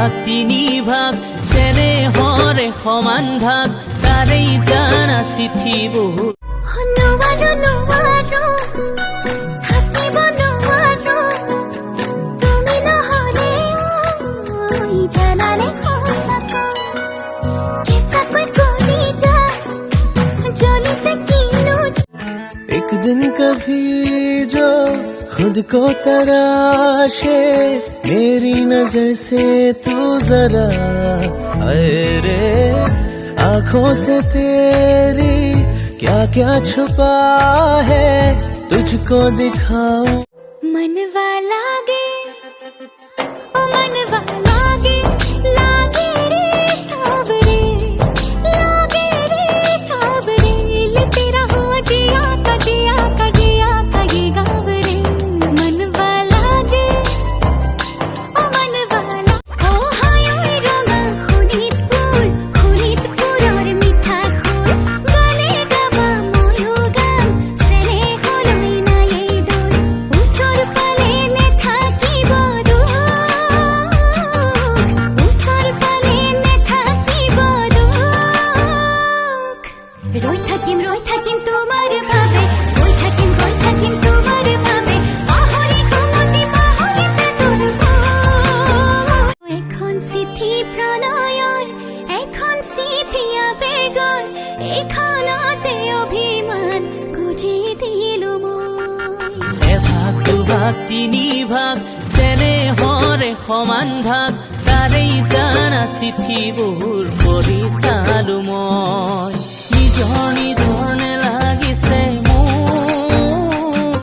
ভাগ তিনি ভাগ চেনেহৰে সমান ভাগ তাৰেই জানা চিঠি বহু एक दिन कभी जो खुद को तराशे मेरी नजर से तू जरा अरे आंखों से तेरी क्या क्या छुपा है तुझको दिखाऊं मनवा लागे ओ मनवा लागे लागे रे सावरे लिपटे रहो जिया का जिया का जिया का ये गावरे मनवा लागे ओ मनवा ला ओ हाय रंगा खुनित फूल और मीठा फूल गाले गावा मोयो गान सेने होलई ना ये दूर उसर पाले ने थाकी बदु उसर पाले ने थाकी बदु রই থাকিম তোমার ভাবে রই থাকিম তোমার ভাবে পাহরি ঘুমতি পাহরিতে তোর এখন চিঠি প্ৰণয়ৰ এখন চিঠি আবেগৰ এইখনতে অভিমান গুজি দিলো মই এভাগ দুভাগ তিনি ভাগ চেনেহৰে সমান ভাগ তাৰেই জানা চিঠি বহুৰ পঢ়ি চালো মই নিজৰ